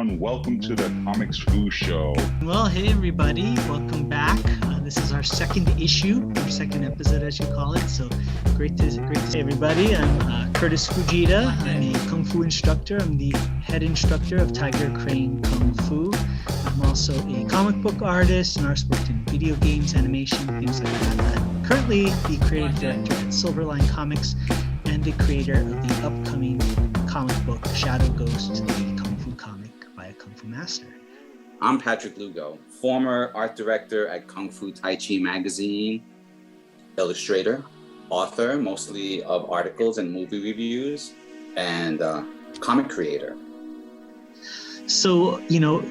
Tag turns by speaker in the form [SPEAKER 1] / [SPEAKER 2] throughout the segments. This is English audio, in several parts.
[SPEAKER 1] everyone. Welcome to the Comics Fu Show.
[SPEAKER 2] Well, hey everybody, welcome back. This is our second issue, or second episode as you call it. So great to see everybody. I'm Kurtis Fujita. I'm a Kung Fu instructor. I'm the head instructor of Tiger Crane Kung Fu. I'm also a comic book artist and artist worked in video games, animation, things like that. I'm currently the creative director at Silverline Comics and the creator of the upcoming comic book Shadow Ghost, the Kung Fu comic by a Kung Fu master.
[SPEAKER 3] I'm Patrick Lugo, former art director at Kung Fu Tai Chi magazine, illustrator, author, mostly of articles and movie reviews, and comic creator.
[SPEAKER 2] So,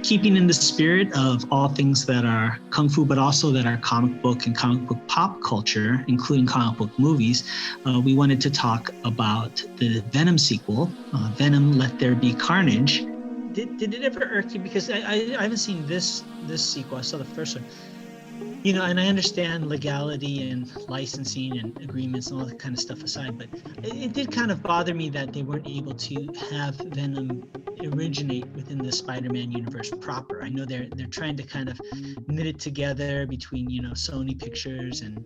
[SPEAKER 2] keeping in the spirit of all things that are Kung Fu, but also that are comic book and comic book pop culture, including comic book movies, we wanted to talk about the Venom sequel, Venom, Let There Be Carnage. Did it ever irk you? Because I haven't seen this sequel. I saw the first one. And I understand legality and licensing and agreements and all that kind of stuff aside, but it did kind of bother me that they weren't able to have Venom originate within the Spider-Man universe proper. I know they're trying to kind of knit it together between Sony Pictures and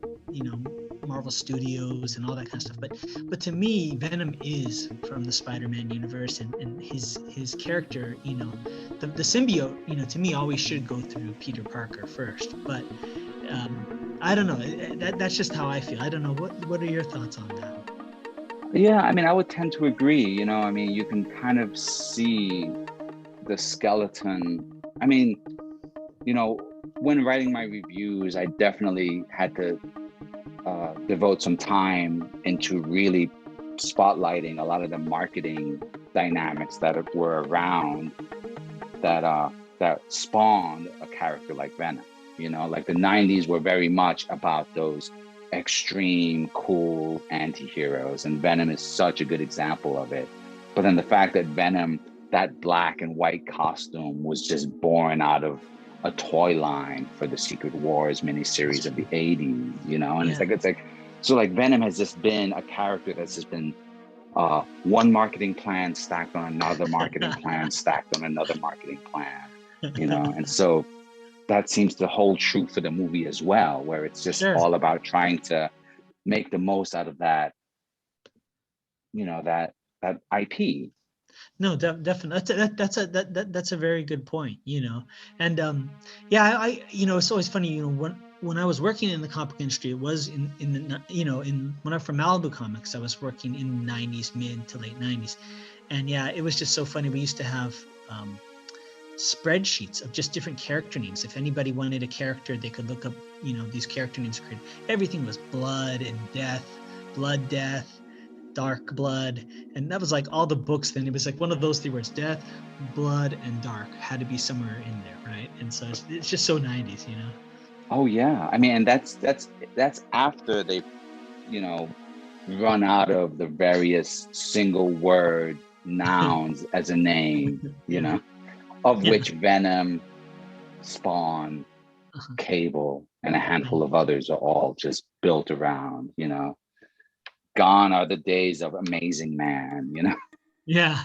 [SPEAKER 2] Marvel Studios and all that kind of stuff. But to me, Venom is from the Spider-Man universe, and his character, the symbiote, to me always should go through Peter Parker first. But I don't know. That's just how I feel. I don't know. What are your thoughts on that?
[SPEAKER 4] Yeah, I would tend to agree. You can kind of see the skeleton. When writing my reviews, I definitely had to devote some time into really spotlighting a lot of the marketing dynamics that were around that spawned a character like Venom. Like the 90s were very much about those extreme, cool anti-heroes, and Venom is such a good example of it. But then the fact that Venom, that black and white costume, was just born out of a toy line for the Secret Wars miniseries of the 80s, and it's like so like Venom has just been a character that's just been one marketing plan stacked on another marketing plan stacked on another marketing plan, and so that seems to hold true for the movie as well, where it's just all about trying to make the most out of that, that IP.
[SPEAKER 2] No, definitely. That's a very good point. And I it's always funny. When I was working in the comic book industry, it was in when I'm from Malibu Comics, I was working in the 90s, mid to late 90s, and it was just so funny. We used to have spreadsheets of just different character names. If anybody wanted a character, they could look up, these character names. Everything was blood and death, blood, death, dark blood, and that was like all the books. Then it was like one of those three words: death, blood, and dark had to be somewhere in there, right? And so it's just so 90s,
[SPEAKER 4] Oh yeah, and that's after they, run out of the various single word nouns as a name, of which Venom, Spawn, Cable, and a handful of others are all just built around, Gone are the days of Amazing Man,
[SPEAKER 2] Yeah.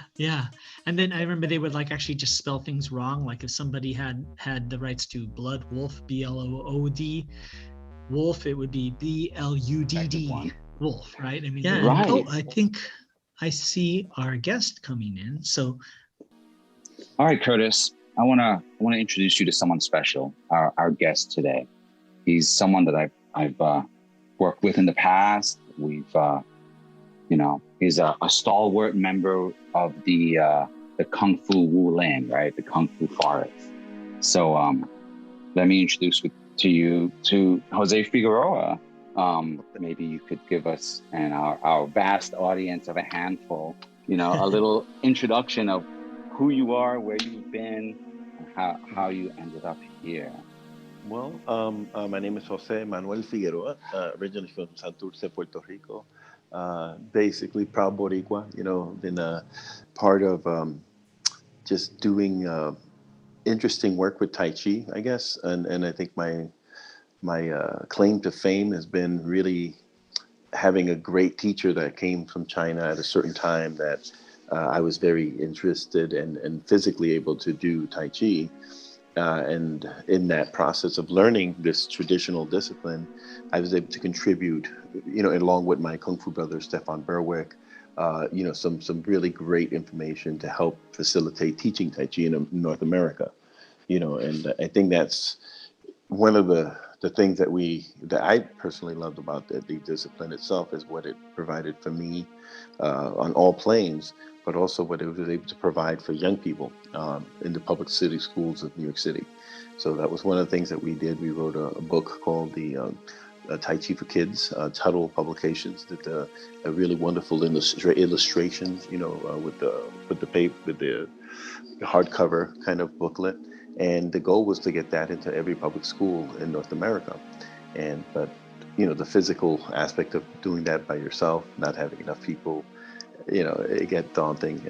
[SPEAKER 2] And then I remember they would actually just spell things wrong. Like if somebody had the rights to Blood Wolf, BLOOD, Wolf, it would be BLUDD, Wolf, right?
[SPEAKER 4] Right.
[SPEAKER 2] Oh, I think I see our guest coming in. So
[SPEAKER 4] all right, Kurtis, I wanna introduce you to someone special, our guest today. He's someone that I've worked with in the past. We've he's a stalwart member of the Kung Fu Wu Lin, right? The Kung Fu Forest. So let me introduce to José Figueroa. Maybe you could give us and our vast audience of a handful, a little introduction of who you are, where you've been, and how you ended up here.
[SPEAKER 5] Well, my name is José Manuel Figueroa, originally from Santurce, Puerto Rico. Basically proud Boricua, been a part of just doing interesting work with Tai Chi, I guess. And I think my claim to fame has been really having a great teacher that came from China at a certain time that I was very interested and physically able to do Tai Chi. And in that process of learning this traditional discipline, I was able to contribute, along with my Kung Fu brother, Stefan Berwick, some really great information to help facilitate teaching Tai Chi in North America. And I think that's one of the things that I personally loved about the discipline itself is what it provided for me on all planes, but also what it was able to provide for young people in the public city schools of New York City. So that was one of the things that we did. We wrote a book called the Tai Chi for Kids. Tuttle Publications did a really wonderful illustration, with the hardcover kind of booklet. And the goal was to get that into every public school in North America. But the physical aspect of doing that by yourself, not having enough people, it get daunting.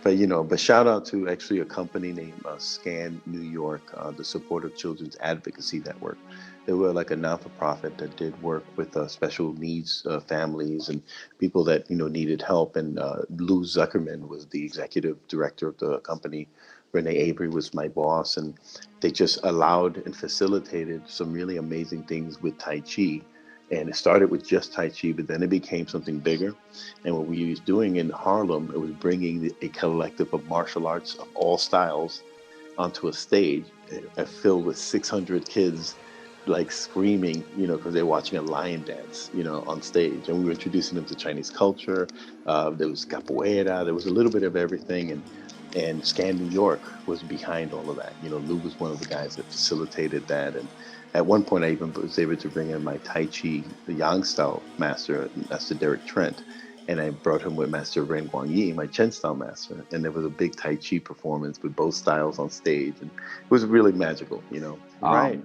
[SPEAKER 5] But shout out to actually a company named Scan New York, the Support of Children's Advocacy Network. They were like a not-for-profit that did work with special needs families and people that needed help. And Lou Zuckerman was the executive director of the company. Renee Avery was my boss, and they just allowed and facilitated some really amazing things with Tai Chi. And it started with just Tai Chi, but then it became something bigger. And what we was doing in Harlem, it was bringing a collective of martial arts of all styles onto a stage filled with 600 kids, like screaming, because they're watching a lion dance, on stage. And we were introducing them to Chinese culture. There was capoeira, there was a little bit of everything. And Scan New York was behind all of that. Lou was one of the guys that facilitated that. And at one point, I even was able to bring in my Tai Chi, the Yang style master, Master Derek Trent. And I brought him with Master Ren Guang Yi, my Chen style master. And there was a big Tai Chi performance with both styles on stage. And it was really magical, Right.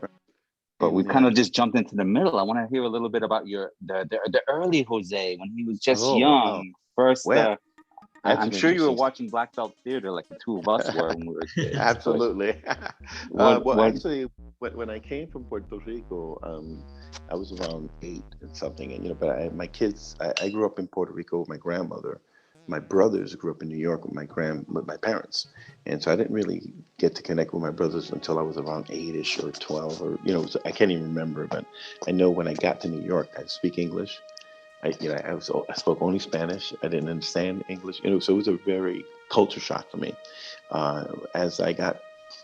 [SPEAKER 4] But we kind of just jumped into the middle. I want to hear a little bit about the early Jose when he was just young. Wow. First, well, I'm sure you were watching Black Belt Theater like the two of us were when we were kids.
[SPEAKER 5] Absolutely. Actually, when I came from Puerto Rico, I was around 8 and something. And but my kids, I grew up in Puerto Rico with my grandmother. My brothers grew up in New York with my parents, and so I didn't really get to connect with my brothers until I was around 8-ish or 12, or I can't even remember. But I know when I got to New York, I speak English. I spoke only Spanish. I didn't understand English. So it was a very culture shock for me. As I got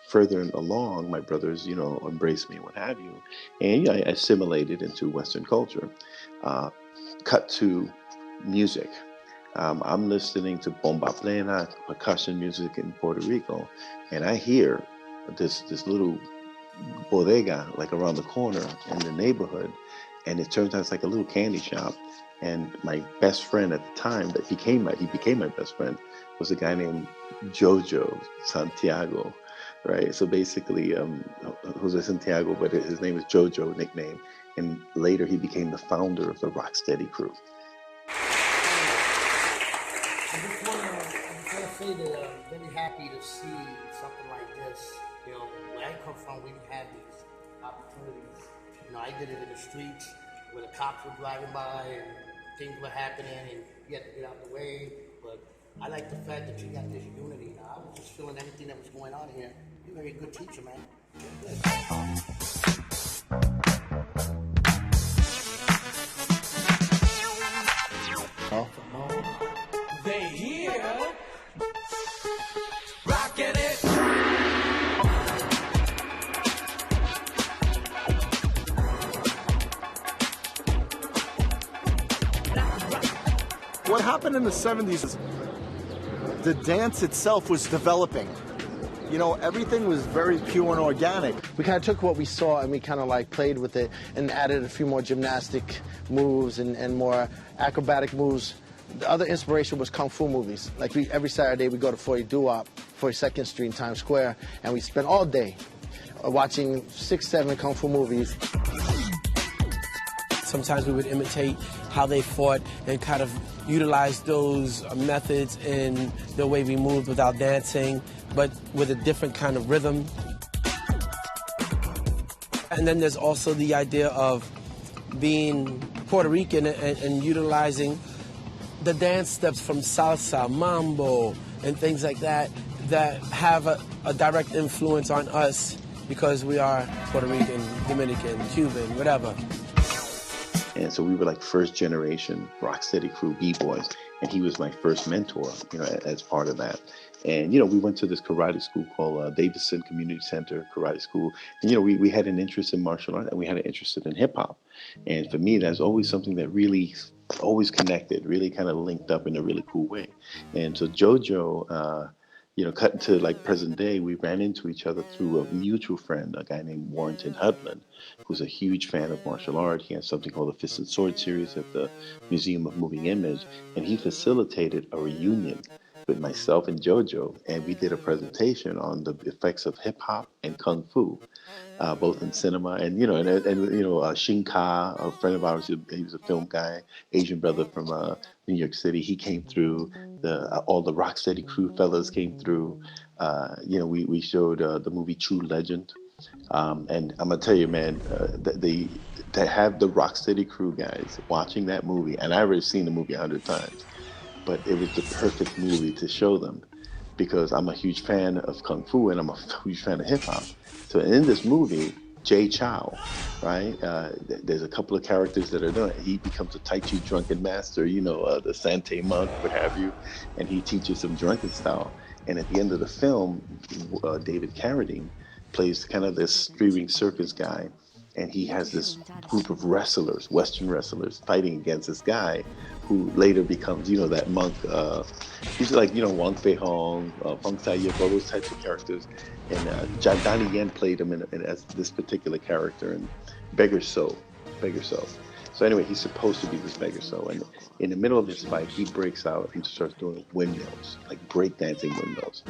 [SPEAKER 5] further along, my brothers, embraced me and what have you, and I assimilated into Western culture. Cut to music. I'm listening to bomba plena, percussion music in Puerto Rico, and I hear this little bodega like around the corner in the neighborhood, and it turns out it's like a little candy shop. And my best friend at the time that he became my best friend was a guy named Jojo Santiago, right? So basically, Jose Santiago, but his name is Jojo, nickname. And later he became the founder of the Rocksteady crew.
[SPEAKER 6] I just want to say that I'm very happy to see something like this. Where I come from, we didn't have these opportunities. I did it in the streets where the cops were driving by and things were happening and you had to get out the way. But I like the fact that you got this unity. I was just feeling everything that was going on here. You're a very good teacher, man.
[SPEAKER 7] They here, rockin' it.
[SPEAKER 8] What happened in the 70s is the dance itself was developing. Everything was very pure and organic.
[SPEAKER 9] We kind of took what we saw and we kind of like played with it and added a few more gymnastic moves and more acrobatic moves. The other inspiration was Kung Fu movies. Like every Saturday we go to 40 Doo-Wop, 42nd Street in Times Square, and we spend all day watching 6-7 Kung Fu movies.
[SPEAKER 7] Sometimes we would imitate how they fought and kind of utilize those methods in the way we moved without dancing, but with a different kind of rhythm. And then there's also the idea of being Puerto Rican and utilizing the dance steps from salsa, mambo, and things like that that have a direct influence on us because we are Puerto Rican, Dominican, Cuban, whatever.
[SPEAKER 5] And so we were like first generation Rocksteady crew B-boys. And he was my first mentor, you know, as part of that. And, you know, we went to this karate school called Davidson Community Center Karate School. And, you know, we had an interest in martial art and we had an interest in hip hop. And for me, that's always something that really always connected, really kind of linked up in a really cool way. And so JoJo, you know, cut into like present day, we ran into each other through a mutual friend, a guy named Warrington Hudlin, who's a huge fan of martial art. He has something called the Fist and Sword series at the Museum of Moving Image, and he facilitated a reunion with myself and JoJo, and we did a presentation on the effects of hip hop and kung fu, both in cinema and you know Shin Ka, a friend of ours. He was a film guy, Asian brother from New York City. He came through. All the Rocksteady crew fellas came through. You know, we showed the movie True Legend, and I'm gonna tell you, man, to have the Rocksteady crew guys watching that movie, and I've already seen the movie 100 times, but it was the perfect movie to show them because I'm a huge fan of Kung Fu and I'm a huge fan of hip hop. So in this movie, Jay Chow, right? There's a couple of characters that are doing it. He becomes a Tai Chi drunken master, you know, the Sante monk, what have you, and he teaches some drunken style. And at the end of the film, David Carradine plays kind of this streaming circus guy, and he has this group of wrestlers, Western wrestlers, fighting against this guy who later becomes, you know, that monk. He's like, you know, Wang Fei Hong, Feng Sai Yip, all those types of characters. And Donnie Yen played him as this particular character in Beggar Soul. So anyway, he's supposed to be this Beggar Soul. And in the middle of this fight, he breaks out and starts doing windmills, like breakdancing windmills.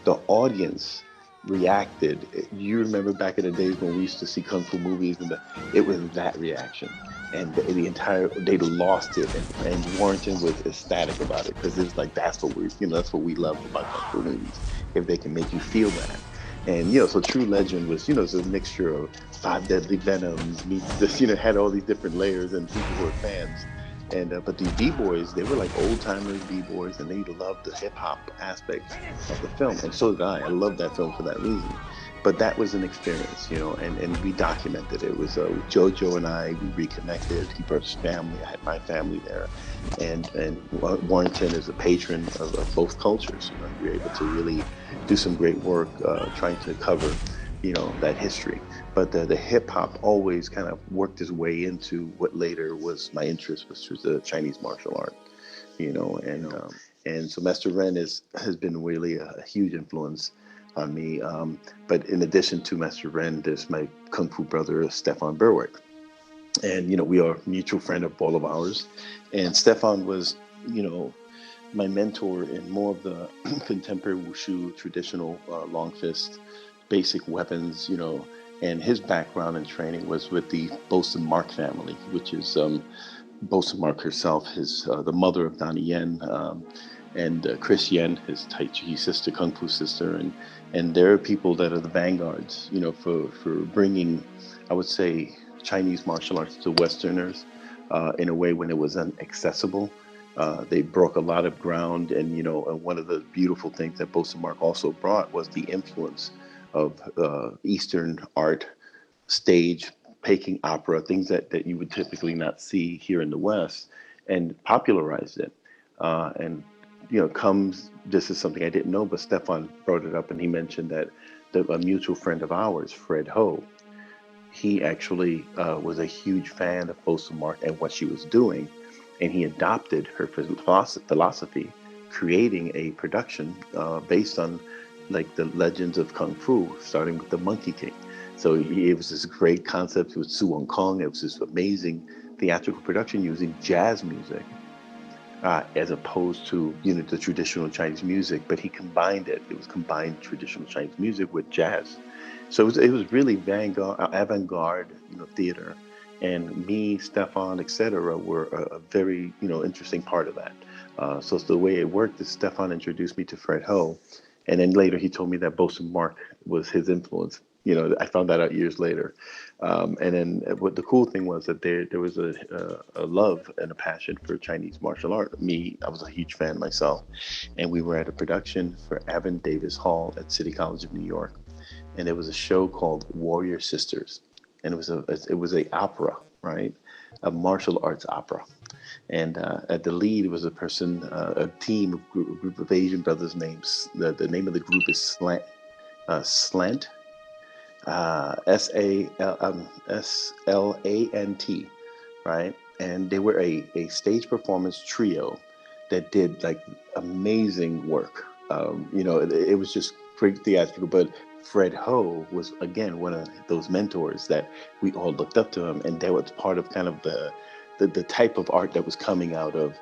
[SPEAKER 5] The audience reacted. You remember back in the days when we used to see kung fu movies, and it was that reaction, and they lost it, and Warrington was ecstatic about it because it's like that's what we love about kung fu movies, if they can make you feel that. And you know, so True Legend was, you know, it's a mixture of Five Deadly Venoms meets this, you know, had all these different layers and people who were fans. And but these b-boys, they were like old timers b-boys, and they loved the hip hop aspect of the film, and so did I. I loved that film for that reason. But that was an experience, you know, and we documented it. It was JoJo and I, we reconnected. He brought his family, I had my family there, and Warrington is a patron of both cultures. You know, we were able to really do some great work trying to cover, you know, that history. But the hip hop always kind of worked its way into what later was my interest, which was the Chinese martial art, you know, and so Master Ren has been really a huge influence on me. But in addition to Master Ren, there's my Kung Fu brother, Stefan Berwick. And, you know, we are a mutual friend of all of ours. And Stefan was, you know, my mentor in more of the contemporary wushu, traditional long fist, basic weapons, you know, and his background and training was with the Bosun Mark family, which is Bosun Mark herself, the mother of Donnie Yen, and Chris Yen, his Tai Chi sister, Kung Fu sister, and there are people that are the vanguards, you know, for bringing, I would say, Chinese martial arts to Westerners in a way when it was inaccessible. They broke a lot of ground, and you know, and one of the beautiful things that Bosun Mark also brought was the influence of Eastern art, stage, Peking opera, things that you would typically not see here in the West, and popularized it. And you know, this is something I didn't know, but Stefan brought it up, and he mentioned that a mutual friend of ours, Fred Ho, he actually was a huge fan of Bosun Mark and what she was doing, and he adopted her philosophy, creating a production based on like the legends of Kung Fu, starting with the Monkey King. So it was this great concept with Su Wong Kong. It was this amazing theatrical production using jazz music as opposed to, you know, the traditional Chinese music. But he combined it. It was combined traditional Chinese music with jazz. So it was really avant-garde, you know, theater. And me, Stefan, etc., were a very, you know, interesting part of that. So the way it worked is Stefan introduced me to Fred Ho, and then later he told me that Bosun Mark was his influence. You know, I found that out years later. And then what the cool thing was that there was a love and a passion for Chinese martial art. Me, I was a huge fan myself, and we were at a production for Avon Davis Hall at City College of New York, and there was a show called Warrior Sisters, and it was a opera, right, a martial arts opera. And at the lead was a person, a team, a group of Asian brothers names. The name of the group is Slant, SLANT, right? And they were a stage performance trio that did like amazing work. You know, it was just great theatrical, but Fred Ho was again one of those mentors that we all looked up to him, and that was part of kind of the type of art that was coming out of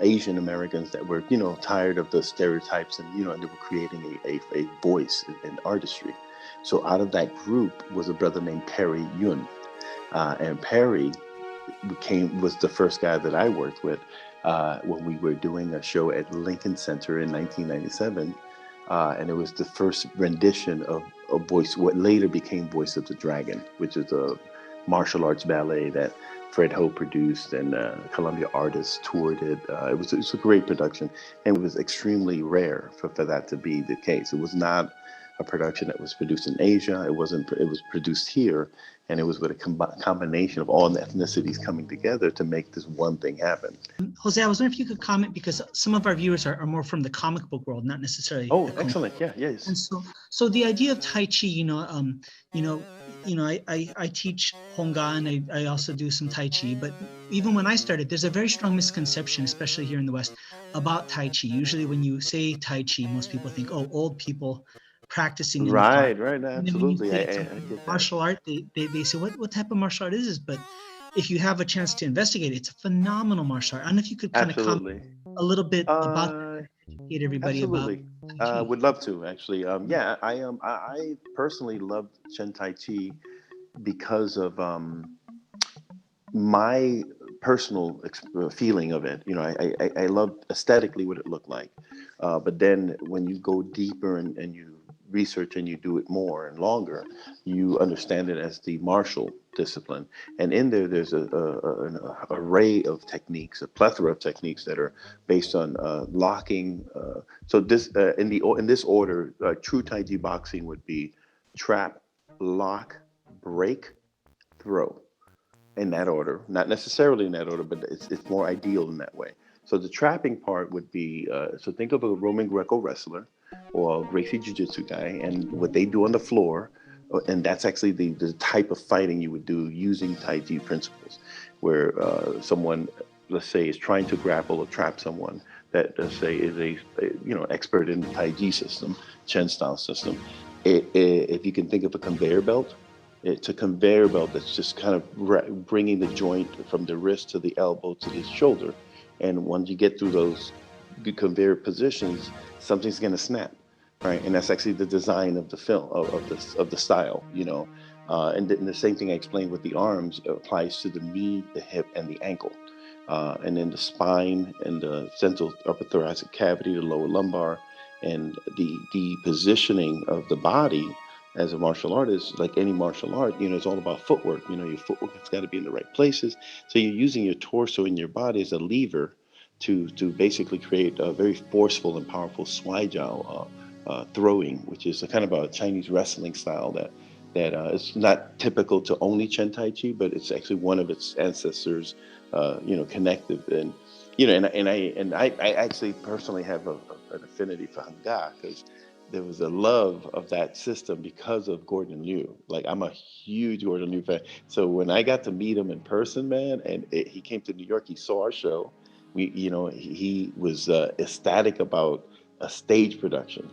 [SPEAKER 5] Asian Americans that were, you know, tired of the stereotypes, and you know, and they were creating a voice in artistry. So out of that group was a brother named Perry Yun, and Perry was the first guy that I worked with when we were doing a show at Lincoln Center in 1997, and it was the first rendition of a voice, what later became Voice of the Dragon, which is a martial arts ballet that Fred Ho produced, and Columbia Artists toured it. It was a great production, and it was extremely rare for that to be the case. It was not a production that was produced in Asia. It wasn't. It was produced here, and it was with a combination of all the ethnicities coming together to make this one thing happen.
[SPEAKER 2] Jose, I was wondering if you could comment, because some of our viewers are more from the comic book world, not necessarily.
[SPEAKER 5] Oh, excellent! Yeah, yes.
[SPEAKER 2] And so the idea of Tai Chi, I teach Hung Ga, and I also do some Tai Chi. But even when I started, there's a very strong misconception, especially here in the West, about Tai Chi. Usually, when you say Tai Chi, most people think, oh, old people practicing in the
[SPEAKER 5] Right,
[SPEAKER 2] forest.
[SPEAKER 5] right, absolutely. I get that.
[SPEAKER 2] Martial art, they say, what type of martial art is this? But if you have a chance to investigate, it's a phenomenal martial art. I don't know if you could kind of comment a little bit about that, educate everybody
[SPEAKER 5] absolutely.
[SPEAKER 2] about.
[SPEAKER 5] Would love to actually. Yeah, I personally love Chen Tai Chi because of my personal feeling of it. You know, I love aesthetically what it looked like, but then when you go deeper and you research and you do it more and longer, you understand it as the martial discipline. And in there's an array of techniques, a plethora of techniques that are based on locking. So this in this order, true Tai Chi boxing would be trap, lock, break, throw, in that order. Not necessarily in that order, but it's more ideal in that way. So the trapping part would be, so think of a Roman Greco wrestler or a Gracie Jiu-Jitsu guy, and what they do on the floor, and that's actually the type of fighting you would do using Tai Chi principles, where someone, let's say, is trying to grapple or trap someone that, let's say, is a expert in the Tai Chi system, Chen style system. If you can think of a conveyor belt, it's a conveyor belt that's just kind of bringing the joint from the wrist to the elbow to the shoulder. And once you get through those conveyor positions, something's going to snap, right? And that's actually the design of the film, of the style, you know. And the same thing I explained with the arms applies to the knee, the hip, and the ankle. And then the spine and the central upper thoracic cavity, the lower lumbar, and the positioning of the body as a martial artist, like any martial art, you know, it's all about footwork. You know, your footwork has got to be in the right places. So you're using your torso and your body as a lever to basically create a very forceful and powerful swai jiao throwing, which is a kind of a Chinese wrestling style that is not typical to only Chen Tai Chi, but it's actually one of its ancestors, connected. And you know, and I actually personally have an affinity for Hung Ga, because there was a love of that system because of Gordon Liu. Like, I'm a huge Gordon Liu fan. So when I got to meet him in person, man, and he came to New York, he saw our show. He was ecstatic about a stage production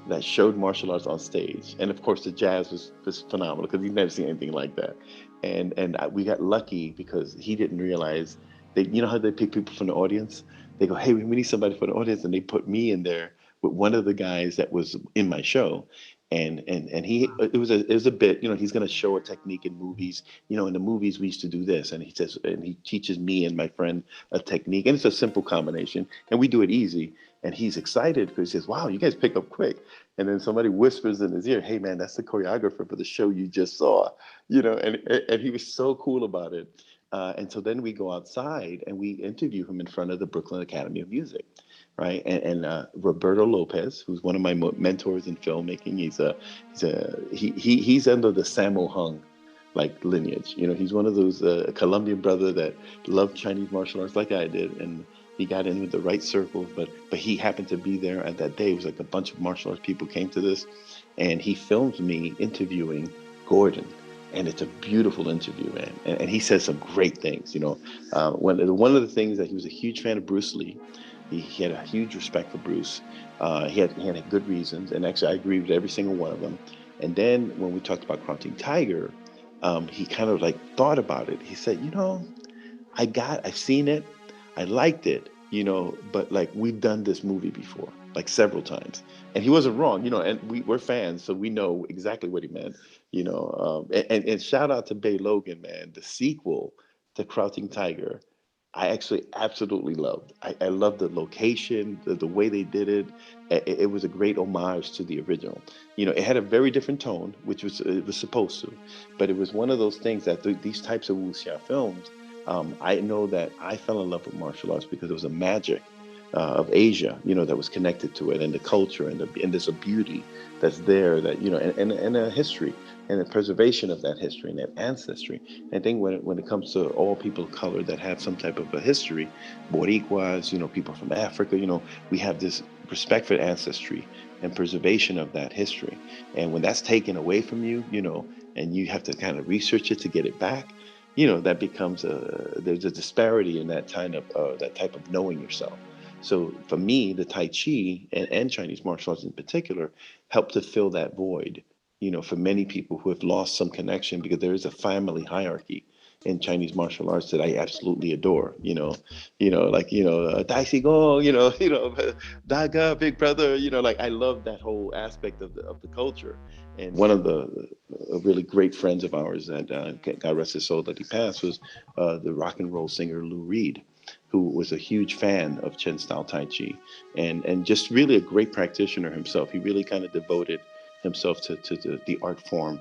[SPEAKER 5] that showed martial arts on stage. And of course, the jazz was phenomenal, because he'd never seen anything like that. And we got lucky because he didn't realize you know how they pick people from the audience? They go, hey, we need somebody for the audience, and they put me in there with one of the guys that was in my show. And it was a bit, you know, he's going to show a technique in movies. You know, in the movies we used to do this, and he teaches me and my friend a technique, and it's a simple combination, and we do it easy. And he's excited because he says, wow, you guys pick up quick. And then somebody whispers in his ear, hey man, that's the choreographer for the show you just saw, and he was so cool about it. And so then we go outside and we interview him in front of the Brooklyn Academy of Music, right? And Roberto Lopez, who's one of my mentors in filmmaking, he's under the Sammo Hung like lineage. He's one of those Colombian brother that loved Chinese martial arts like I did, and he got in with the right circles. But he happened to be there at that day. It was like a bunch of martial arts people came to this, and he filmed me interviewing Gordon. And it's a beautiful interview, man. And he says some great things. One of the things that he was a huge fan of Bruce Lee. He had a huge respect for Bruce. He had good reasons, and actually I agree with every single one of them. And then when we talked about Crouching Tiger, he kind of like thought about it. He said, I've seen it, I liked it, but like we've done this movie before, like several times. And he wasn't wrong, and we're fans, so we know exactly what he meant, and shout out to Bay Logan, man, the sequel to Crouching Tiger. I actually absolutely loved. I loved the location, the way they did it. It was a great homage to the original. It had a very different tone, which it was supposed to, but it was one of those things that these types of wuxia films. I know that I fell in love with martial arts because it was a magic of Asia, that was connected to it, and the culture, and there's a beauty that's there, that and a history and the preservation of that history and that ancestry. I think when it comes to all people of color that have some type of a history, Boricuas, people from Africa, we have this respect for ancestry and preservation of that history. And when that's taken away from you, and you have to kind of research it to get it back, that becomes there's a disparity in that type of knowing yourself. So for me, the Tai Chi and Chinese martial arts in particular help to fill that void, for many people who have lost some connection, because there is a family hierarchy in Chinese martial arts that I absolutely adore. Tai Chi Gong, Daga, Big Brother, like I love that whole aspect of the culture. And one of the really great friends of ours that God rest his soul that he passed was the rock and roll singer Lou Reed, who was a huge fan of Chen style Tai Chi, and just really a great practitioner himself. He really kind of devoted himself to the art form,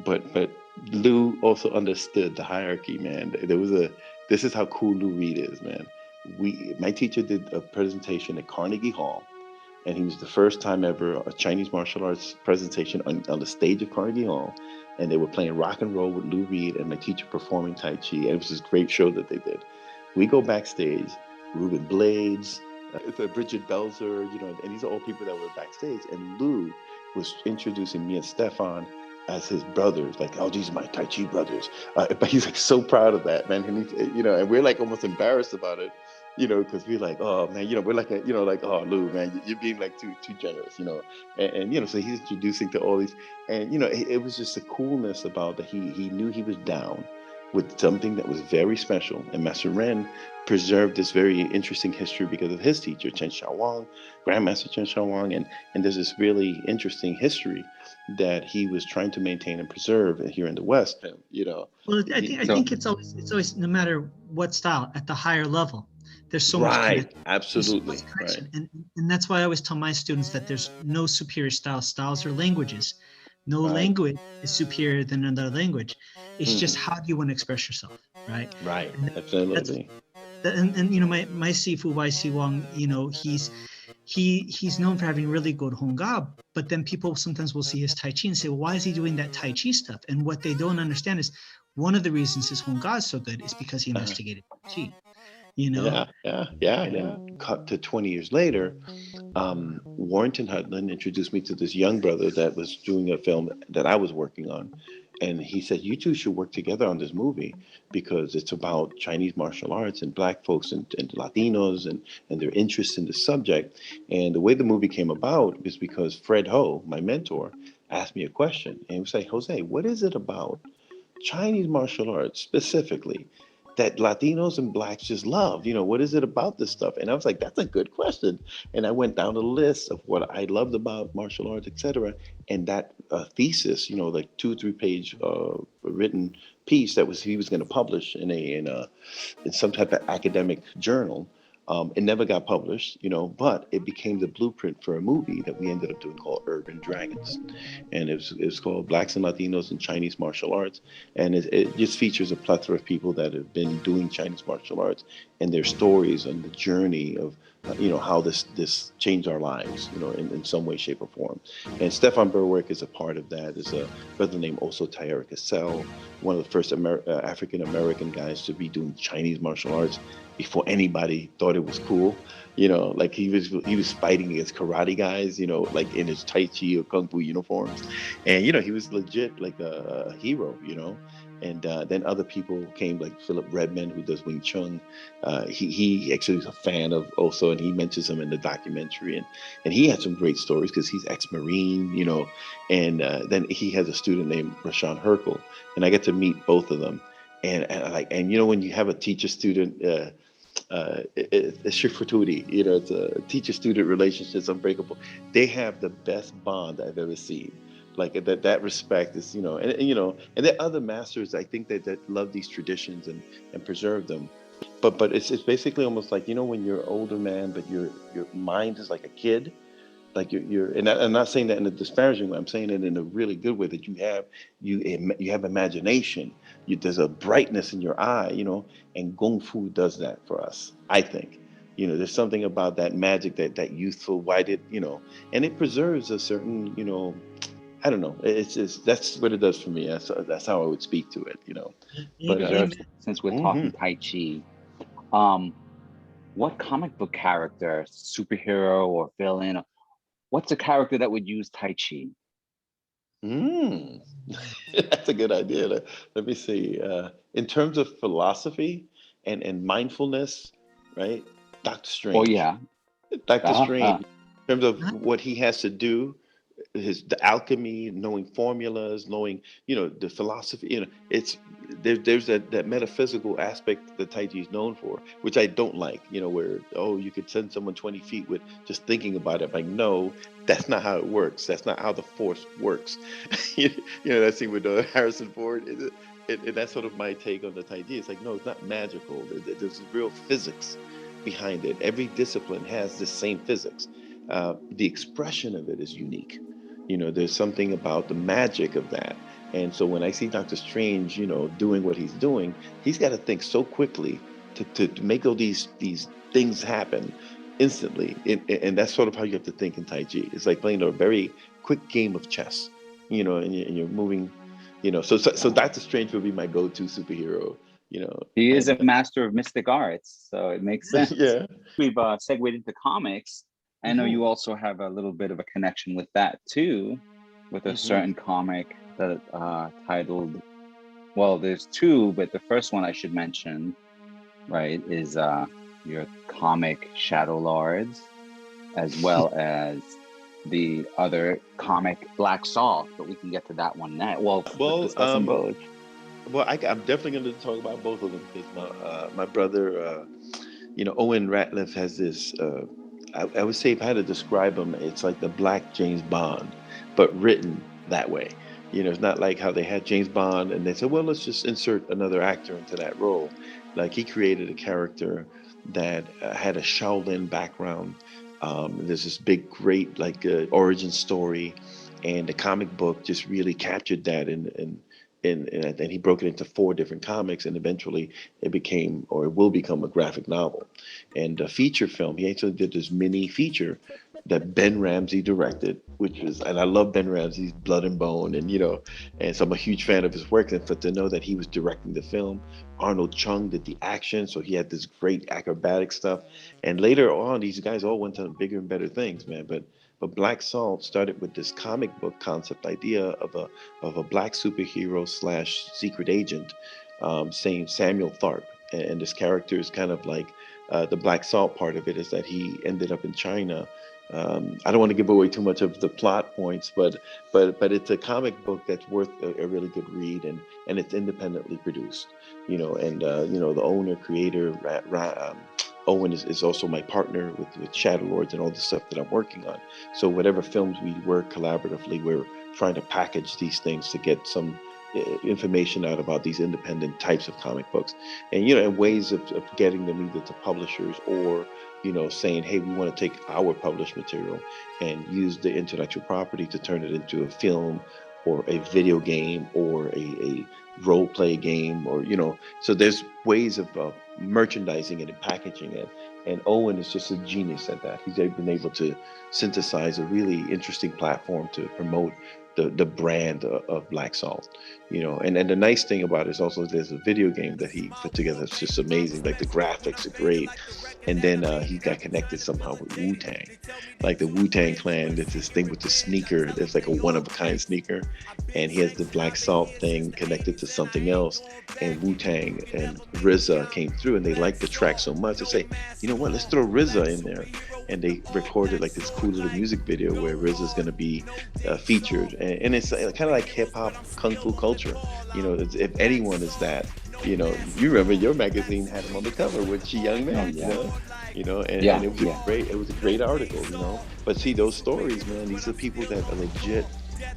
[SPEAKER 5] but Lou also understood the hierarchy, man. This is how cool Lou Reed is, man. My teacher did a presentation at Carnegie Hall, and he was the first time ever a Chinese martial arts presentation on the stage of Carnegie Hall, and they were playing rock and roll with Lou Reed and my teacher performing Tai Chi, and it was this great show that they did. We go backstage, Ruben Blades, it's Bridget Belzer, and these are all people that were backstage, and Lou was introducing me and Stefan as his brothers, like, oh, these are my Tai Chi brothers. But he's like so proud of that, man. And and we're like almost embarrassed about it, because we're like, oh man, we're like, like, oh, Lou, man, you're being like too generous, and so he's introducing to all these, and it was just a coolness about that. He knew he was down with something that was very special, and Master Ren preserved this very interesting history because of his teacher, Chen Xiaowang, Grandmaster Chen Xiaowang, and there's this really interesting history that he was trying to maintain and preserve here in the West.
[SPEAKER 2] Well, I think it's always no matter what style at the higher level, there's so much connection.
[SPEAKER 5] Absolutely,
[SPEAKER 2] so much connection. Right. And that's why I always tell my students that there's no superior styles. Styles are languages. No language is superior than another language. It's just how do you want to express yourself, right?
[SPEAKER 5] Right, absolutely.
[SPEAKER 2] And my Sifu YC Wang, he's known for having really good Hung Ga, but then people sometimes will see his Tai Chi and say, well, why is he doing that Tai Chi stuff? And what they don't understand is one of the reasons his Hung Ga is so good is because he investigated Tai Chi.
[SPEAKER 5] Yeah. Cut to 20 years later, Warrington Hudlin introduced me to this young brother that was doing a film that I was working on. And he said, you two should work together on this movie because it's about Chinese martial arts and Black folks and Latinos and their interest in the subject. And the way the movie came about is because Fred Ho, my mentor, asked me a question. And he was like, Jose, what is it about Chinese martial arts specifically that Latinos and Blacks just love? What is it about this stuff? And I was like, that's a good question. And I went down the list of what I loved about martial arts, etc. And that thesis, like 2 or 3 page written piece that he was going to publish in some type of academic journal, It never got published, but it became the blueprint for a movie that we ended up doing called Urban Dragons. And it's called Blacks and Latinos in Chinese Martial Arts. And it just features a plethora of people that have been doing Chinese martial arts and their stories and the journey of, how this changed our lives, in some way, shape, or form. And Stefan Berwick is a part of that. There's a brother named Oso Tayari Cassell, one of the first African American guys to be doing Chinese martial arts before anybody thought it was cool. Like he was fighting against karate guys, like in his Tai Chi or Kung Fu uniforms. And, he was legit like a hero, And then other people came, like Philip Redman, who does Wing Chun. He actually was a fan of Oso, and he mentions him in the documentary. And he had some great stories because he's ex-Marine, And then he has a student named Rashawn Herkel, and I get to meet both of them. And when you have a teacher-student, it's shifatuti, it's a teacher-student relationship, it's unbreakable. They have the best bond I've ever seen. Like that respect is, and there are other masters I think that love these traditions and preserve them. But it's basically almost like, when you're an older man, but your mind is like a kid. Like and I'm not saying that in a disparaging way. I'm saying it in a really good way, that you have imagination. There's a brightness in your eye, and Kung Fu does that for us. I think, there's something about that magic, that youthful, and it preserves a certain, I don't know. It's just, that's what it does for me. That's how I would speak to it, But
[SPEAKER 4] Preserves, since we're talking
[SPEAKER 5] mhm.
[SPEAKER 4] Tai Chi, what comic book character, superhero or villain, what's a character that would use Tai Chi?
[SPEAKER 5] That's a good idea. Let me see. In terms of philosophy and mindfulness, right? Doctor
[SPEAKER 4] Oh
[SPEAKER 5] Strange.
[SPEAKER 4] yeah.
[SPEAKER 5] Doctor
[SPEAKER 4] Uh-huh.
[SPEAKER 5] Strange, in terms of what he has to do, the alchemy, knowing formulas, knowing, the philosophy, it's there's that metaphysical aspect that Tai Chi is known for, which I don't like, where, oh, you could send someone 20 feet with just thinking about it. Like, no, that's not how it works. That's not how the force works. That scene with Harrison Ford. And that's sort of my take on the Tai Chi. It's like, no, it's not magical. There's real physics behind it. Every discipline has the same physics. The expression of it is unique. There's something about the magic of that. And so when I see Doctor Strange, doing what he's doing, he's got to think so quickly to make all these things happen instantly. And that's sort of how you have to think in Tai Chi. It's like playing a very quick game of chess, and you're moving, so Doctor Strange would be my go-to superhero,
[SPEAKER 4] He is
[SPEAKER 5] and
[SPEAKER 4] a master of mystic arts, so it makes sense.
[SPEAKER 5] yeah.
[SPEAKER 4] We've segued into comics. I know you also have a little bit of a connection with that too, with a certain comic that titled, well, there's two, but the first one I should mention, right, is your comic Shadow Lords, as well as the other comic Black Salt, but we can get to that one next. Well, we're
[SPEAKER 5] Well,
[SPEAKER 4] discussing both.
[SPEAKER 5] Well, I'm definitely going to talk about both of them because my brother, Owen Ratliff has this. I would say if I had to describe him, it's like the Black James Bond, but written that way. It's not like how they had James Bond and they said, well, let's just insert another actor into that role. Like he created a character that had a Shaolin background. There's this big, great origin story, and the comic book just really captured that and he broke it into 4 different comics, and eventually it became, or it will become, a graphic novel. And a feature film, he actually did this mini feature that Ben Ramsey directed, and I love Ben Ramsey's Blood and Bone, and so I'm a huge fan of his work. And to know that he was directing the film, Arnold Chung did the action, so he had this great acrobatic stuff. And later on, these guys all went to bigger and better things, man. But Black Salt started with this comic book concept idea of a black superhero slash secret agent, saying Samuel Tharp. And this character is kind of like the Black Salt part of it is that he ended up in China. I don't want to give away too much of the plot points, but it's a comic book that's worth a really good read, and it's independently produced. The owner, creator, Owen is also my partner with Shadow Lords and all the stuff that I'm working on. So whatever films we work collaboratively, we're trying to package these things to get some information out about these independent types of comic books, and and ways of getting them either to publishers or saying, hey, we want to take our published material and use the intellectual property to turn it into a film or a video game or a role play game, or so there's ways of merchandising it and packaging it. And Owen is just a genius at that. He's been able to synthesize a really interesting platform to promote the brand of Black Salt, and the nice thing about it is also there's a video game that he put together. It's just amazing. Like the graphics are great. And then he got connected somehow with Wu-Tang. Like the Wu-Tang Clan, there's this thing with the sneaker. There's like a one-of-a-kind sneaker. And he has the Black Salt thing connected to something else. And Wu-Tang and RZA came through and they liked the track so much. They say, you know what, let's throw RZA in there. And they recorded like this cool little music video where RZA is going to be featured. And it's kind of like hip-hop kung fu culture. If anyone is that, you remember your magazine had him on the cover with Chi Young Man, and it was a great article, But see, those stories, man, these are people that are legit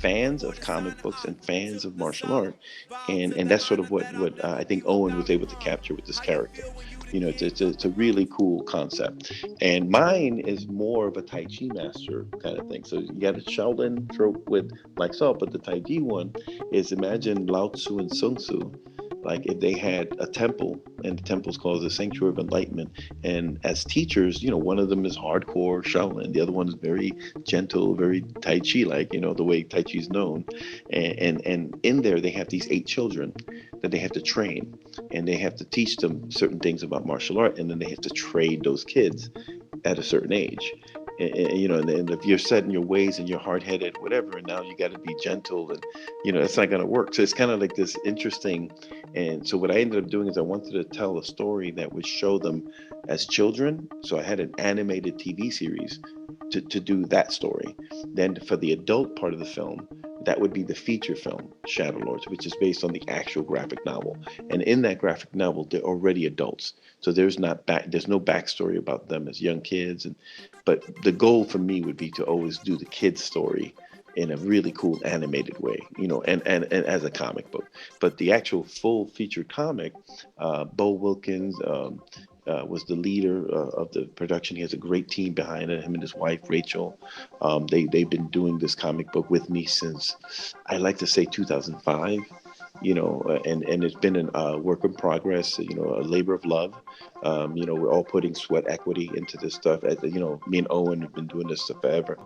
[SPEAKER 5] fans of comic books and fans of martial art, and that's sort of what I think Owen was able to capture with this character. It's a really cool concept. And mine is more of a Tai Chi master kind of thing. So you got a Shaolin trope with Black Salt, but the Tai Chi one is, imagine Lao Tzu and Sun Tzu. Like if they had a temple, and the temple's called the Sanctuary of Enlightenment, and as teachers, one of them is hardcore Shaolin, the other one is very gentle, very Tai Chi, like the way Tai Chi is known, and in there they have these 8 children that they have to train, and they have to teach them certain things about martial art, and then they have to trade those kids at a certain age. And if you're set in your ways and you're hard-headed, whatever, and now you got to be gentle, and it's not going to work. So it's kind of like this interesting. And so what I ended up doing is I wanted to tell a story that would show them as children. So I had an animated TV series to do that story. Then for the adult part of the film, that would be the feature film, Shadow Lords, which is based on the actual graphic novel. And in that graphic novel, they're already adults. So there's no backstory about them as young kids. But the goal for me would be to always do the kids' story in a really cool animated way, and as a comic book. But the actual full featured comic, Bo Wilkins was the leader of the production. He has a great team behind it, him and his wife, Rachel. They've been doing this comic book with me since, I like to say 2005. And it's been a work in progress, a labor of love. We're all putting sweat equity into this stuff. Me and Owen have been doing this stuff forever.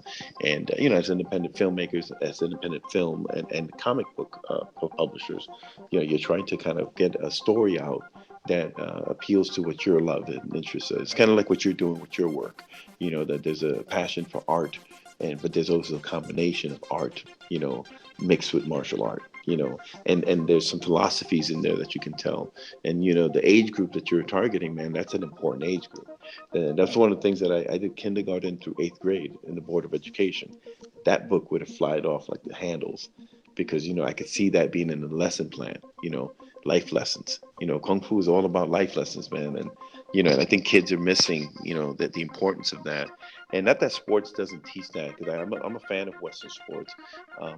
[SPEAKER 5] And, as independent filmmakers, as independent film and comic book publishers, you're trying to kind of get a story out that appeals to what your love and interest is. It's kind of like what you're doing with your work, that there's a passion for art, but there's also a combination of art, mixed with martial art. And there's some philosophies in there that you can tell. And, the age group that you're targeting, man, that's an important age group. And that's one of the things that I did kindergarten through 8th grade in the Board of Education. That book would have flied off like the handles because, I could see that being in the lesson plan, life lessons. Kung Fu is all about life lessons, man. And, and I think kids are missing, that the importance of that. And not that sports doesn't teach that, because I'm a fan of Western sports,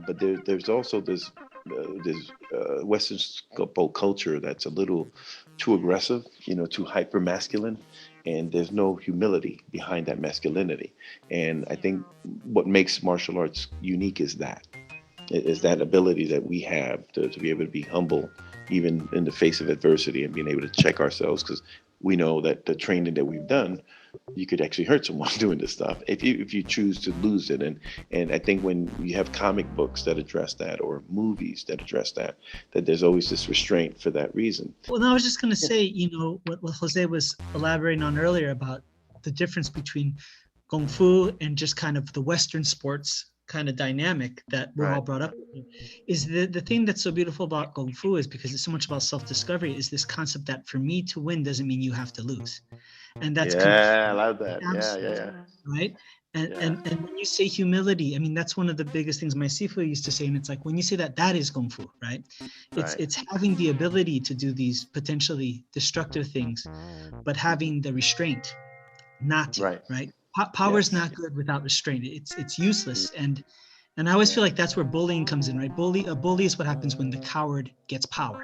[SPEAKER 5] but there's also this Western culture that's a little too aggressive, too hyper masculine, and there's no humility behind that masculinity. And I think what makes martial arts unique is that ability that we have to be able to be humble, even in the face of adversity, and being able to check ourselves, because we know that the training that we've done, you could actually hurt someone doing this stuff if you choose to lose it. And I think when you have comic books that address that, or movies that address that there's always this restraint for that reason.
[SPEAKER 2] Well, no, I was just going to say, what Jose was elaborating on earlier about the difference between Kung Fu and just kind of the Western sports kind of dynamic that we're all brought up with, is the thing that's so beautiful about Kung Fu is because it's so much about self-discovery, is this concept that for me to win doesn't mean you have to lose. And that's
[SPEAKER 5] I love that. Yeah.
[SPEAKER 2] Right. And when you say humility, I mean, that's one of the biggest things my Sifu used to say. And it's like, when you say that is Kung Fu, right? It's having the ability to do these potentially destructive things, but having the restraint not to, right? Power is not good without restraint. It's useless. And And I always feel like that's where bullying comes in, right? A bully is what happens when the coward gets power,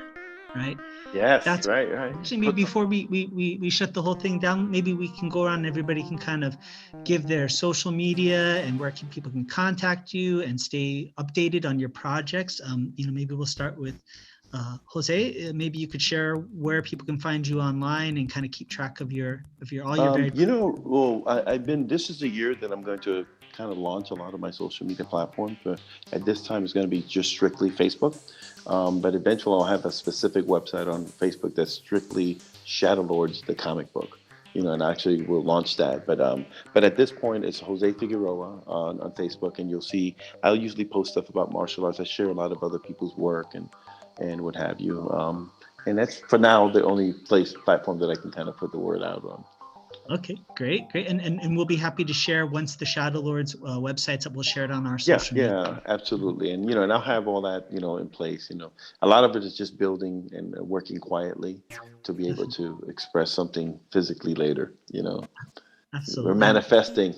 [SPEAKER 2] right?
[SPEAKER 5] Yes,
[SPEAKER 2] That's
[SPEAKER 5] right.
[SPEAKER 2] actually, maybe before we shut the whole thing down, maybe we can go around and everybody can kind of give their social media and where people can contact you and stay updated on your projects. Maybe we'll start with Jose. Maybe you could share where people can find you online and kind of keep track of all your very.
[SPEAKER 5] This is the year that I'm going to kind of launch a lot of my social media platforms. But at this time, it's going to be just strictly Facebook. But eventually, I'll have a specific website on Facebook that's strictly Shadow Lords, the comic book. And actually we'll launch that. But at this point, it's Jose Figueroa on Facebook, and you'll see I'll usually post stuff about martial arts. I share a lot of other people's work and what have you. And that's for now the only platform that I can kind of put the word out on.
[SPEAKER 2] Okay, great. And we'll be happy to share once the Shadow Lords websites up. We'll share it on our social media.
[SPEAKER 5] Yeah, absolutely. And and I'll have all that in place. A lot of it is just building and working quietly to be able to express something physically later.
[SPEAKER 2] Absolutely,
[SPEAKER 5] we're manifesting.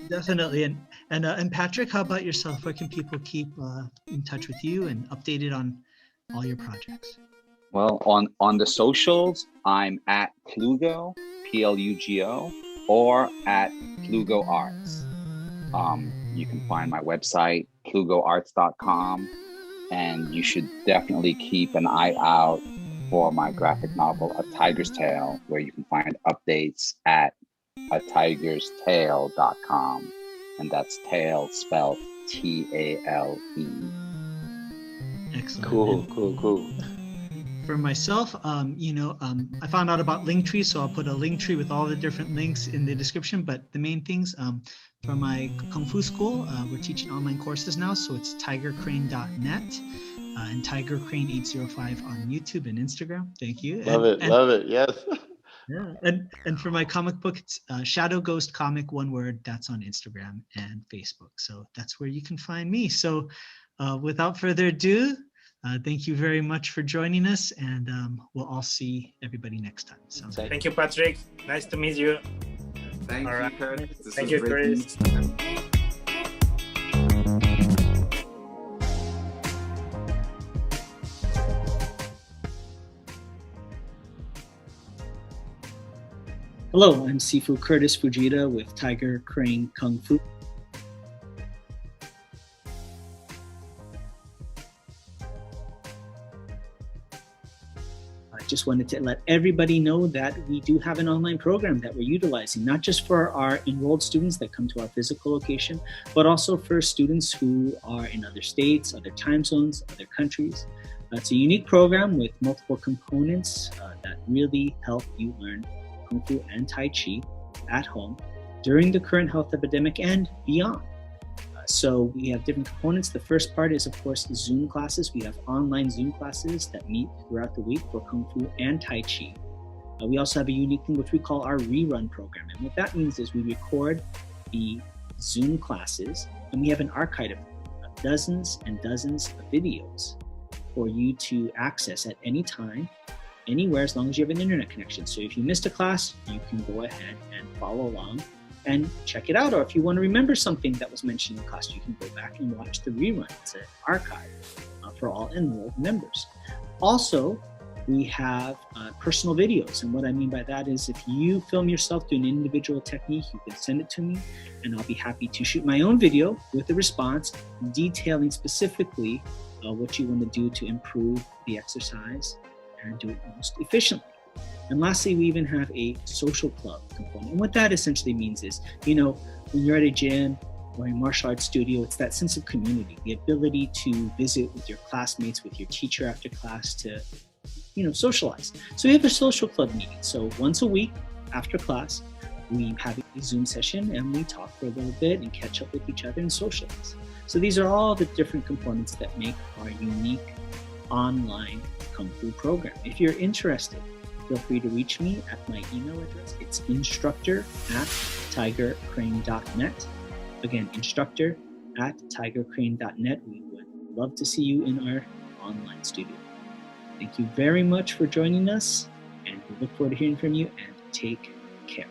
[SPEAKER 2] Definitely. And Patrick, how about yourself? Where can people keep in touch with you and updated on all your projects?
[SPEAKER 4] Well, on the socials, I'm at Lugo, Plugo, or at Lugo Arts. You can find my website, plugoarts.com, and you should definitely keep an eye out for my graphic novel, A Tiger's Tale, where you can find updates at atigerstale.com, and that's tale spelled Tale.
[SPEAKER 2] Excellent.
[SPEAKER 5] Cool.
[SPEAKER 2] For myself, I found out about Linktree, so I'll put a Linktree with all the different links in the description. But the main things for my Kung Fu school, we're teaching online courses now, so it's tigercrane.net and Tiger Crane 805 on YouTube and Instagram. Thank you.
[SPEAKER 5] Love it. Yes.
[SPEAKER 2] Yeah, and for my comic book, it's Shadow Ghost Comic, one word. That's on Instagram and Facebook. So that's where you can find me. So without further ado, thank you very much for joining us, and we'll all see everybody next time. Sounds good.
[SPEAKER 10] Thank you, Patrick. Nice to meet you.
[SPEAKER 3] Thank
[SPEAKER 10] All
[SPEAKER 3] you,
[SPEAKER 10] right.
[SPEAKER 3] Kurtis.
[SPEAKER 10] Thank you, Chris.
[SPEAKER 2] Hello, I'm Sifu Kurtis Fujita with Tiger Crane Kung Fu. I just wanted to let everybody know that we do have an online program that we're utilizing, not just for our enrolled students that come to our physical location, but also for students who are in other states, other time zones, other countries. It's a unique program with multiple components that really help you learn Kung Fu and Tai Chi at home during the current health epidemic and beyond. So we have different components. The first part is, of course, Zoom classes. We have online Zoom classes that meet throughout the week for Kung Fu and Tai Chi. We also have a unique thing which we call our rerun program. And what that means is we record the Zoom classes and we have an archive of dozens and dozens of videos for you to access at any time, anywhere, as long as you have an internet connection. So if you missed a class, you can go ahead and follow along and check it out. Or if you want to remember something that was mentioned in class, you can go back and watch the rerun. It's an archive for all enrolled members. Also, we have personal videos. And what I mean by that is if you film yourself doing an individual technique, you can send it to me and I'll be happy to shoot my own video with a response detailing specifically what you want to do to improve the exercise and do it most efficiently. And lastly, we even have a social club component. And what that essentially means is, when you're at a gym or a martial arts studio, it's that sense of community, the ability to visit with your classmates, with your teacher after class to, socialize. So we have a social club meeting. So once a week after class, we have a Zoom session and we talk for a little bit and catch up with each other and socialize. So these are all the different components that make our unique online Kung Fu program. If you're interested, feel free to reach me at my email address. It's instructor@tigercrane.net. Again, instructor@tigercrane.net. We would love to see you in our online studio. Thank you very much for joining us, and we look forward to hearing from you, and take care.